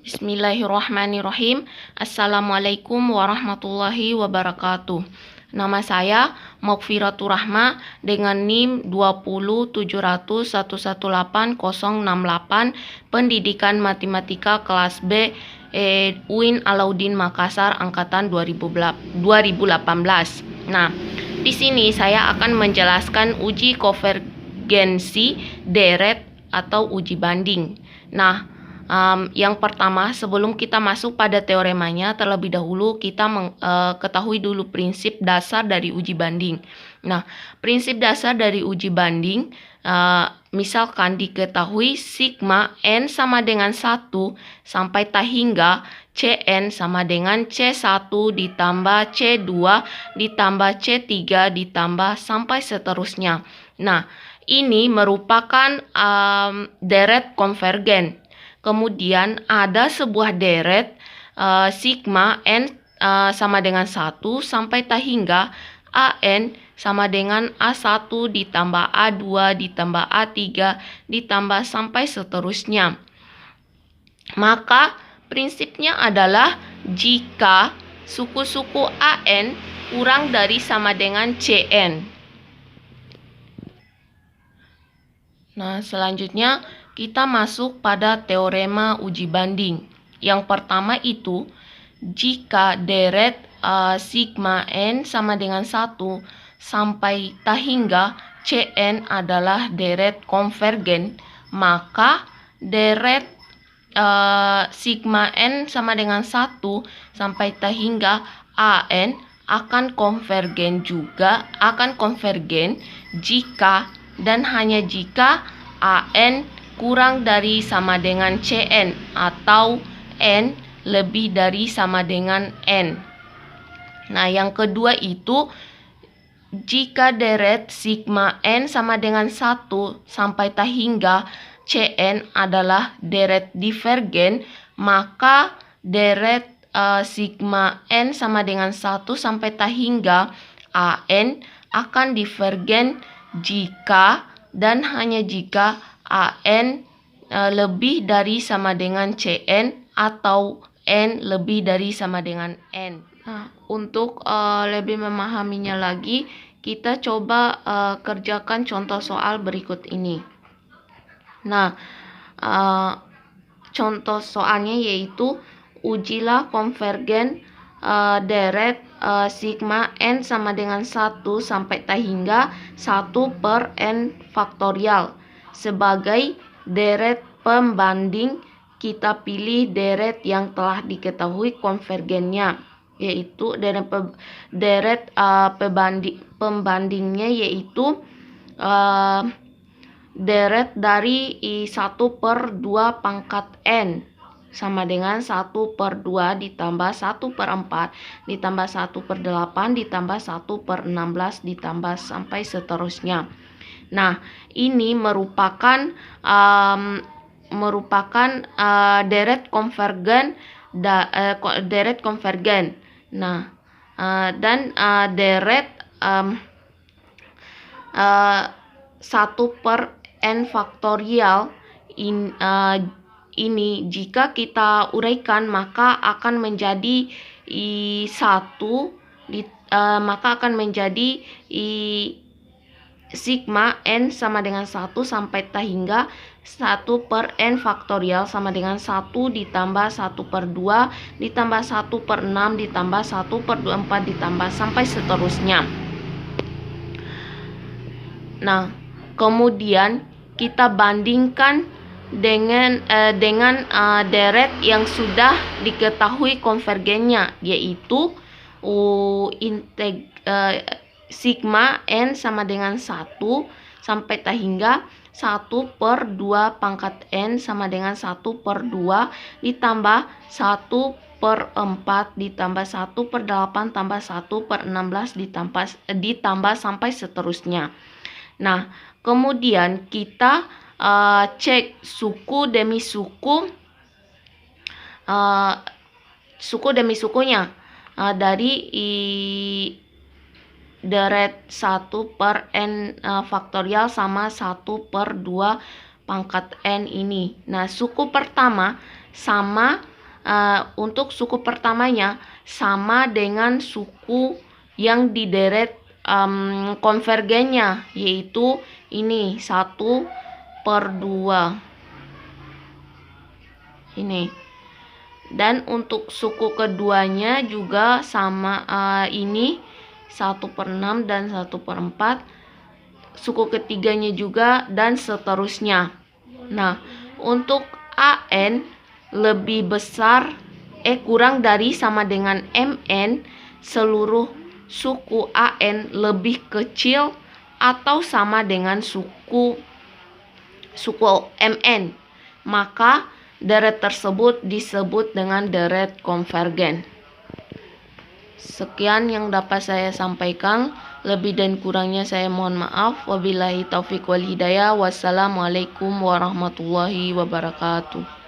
Bismillahirrahmanirrahim. Assalamualaikum warahmatullahi wabarakatuh. Nama saya Maghfiratur Rahma dengan NIM 20700118068, Pendidikan Matematika kelas B, UIN Alauddin Makassar angkatan 2018. Nah, di sini saya akan menjelaskan uji konvergensi deret atau uji banding. Nah, yang pertama, sebelum kita masuk pada teoremanya, terlebih dahulu kita ketahui dulu prinsip dasar dari uji banding. Nah, prinsip dasar dari uji banding, misalkan diketahui sigma N sama dengan 1 sampai hingga Cn sama dengan C1 ditambah C2 ditambah C3 ditambah sampai seterusnya. Nah, ini merupakan deret konvergen. Kemudian ada sebuah deret sigma N sama dengan 1 sampai hingga AN sama dengan A1 ditambah A2 ditambah A3 ditambah sampai seterusnya. Maka prinsipnya adalah jika suku-suku AN kurang dari sama dengan Cn. Nah, selanjutnya kita masuk pada teorema uji banding. Yang pertama itu, jika deret sigma N sama dengan 1 sampai hingga Cn adalah deret konvergen, maka deret sigma N sama dengan 1 sampai hingga AN akan konvergen jika dan hanya jika AN kurang dari sama dengan Cn atau N lebih dari sama dengan N. Nah, yang kedua itu jika deret sigma N sama dengan 1 sampai hingga Cn adalah deret divergen, maka deret sigma N sama dengan 1 sampai hingga AN akan divergen jika dan hanya jika AN lebih dari sama dengan Cn atau N lebih dari sama dengan N. Nah, untuk lebih memahaminya lagi, kita coba kerjakan contoh soal berikut ini. Nah, contoh soalnya yaitu ujilah konvergen deret sigma N sama dengan 1 sampai hingga 1 per N faktorial. Sebagai deret pembanding, kita pilih deret yang telah diketahui konvergennya, yaitu deret pembandingnya yaitu deret dari 1 per 2 pangkat N sama dengan 1 per 2 ditambah 1 per 4 ditambah 1 per 8 ditambah 1 per 16 ditambah sampai seterusnya. Nah, ini merupakan deret konvergen Nah, dan deret 1 per N faktorial ini jika kita uraikan maka akan menjadi sigma N sama dengan 1 sampai hingga 1 per N faktorial sama dengan 1 ditambah 1 per 2 ditambah 1 per 6 ditambah 1 per 24 ditambah sampai seterusnya. Nah, kemudian kita bandingkan dengan deret yang sudah diketahui konvergennya, yaitu sigma N sama dengan 1 sampai hingga 1 per 2 pangkat N sama dengan 1 per 2 ditambah 1 per 4 ditambah 1 per 8 tambah 1 per 16 ditambah sampai seterusnya. Nah, kemudian kita cek suku demi sukunya dari deret 1 per N faktorial sama 1 per 2 pangkat N ini. Nah, suku pertama sama untuk suku pertamanya sama dengan suku yang di deret konvergennya, yaitu ini 1/2 ini. Dan untuk suku keduanya juga sama, ini 1/6 dan 1/4, suku ketiganya juga, dan seterusnya. Nah, untuk AN lebih besar, kurang dari sama dengan MN, seluruh suku AN lebih kecil atau sama dengan suku MN, maka deret tersebut disebut dengan deret konvergen. Sekian yang dapat saya sampaikan. Lebih dan kurangnya saya mohon maaf. Wabillahi taufiq wal hidayah. Wassalamualaikum warahmatullahi wabarakatuh.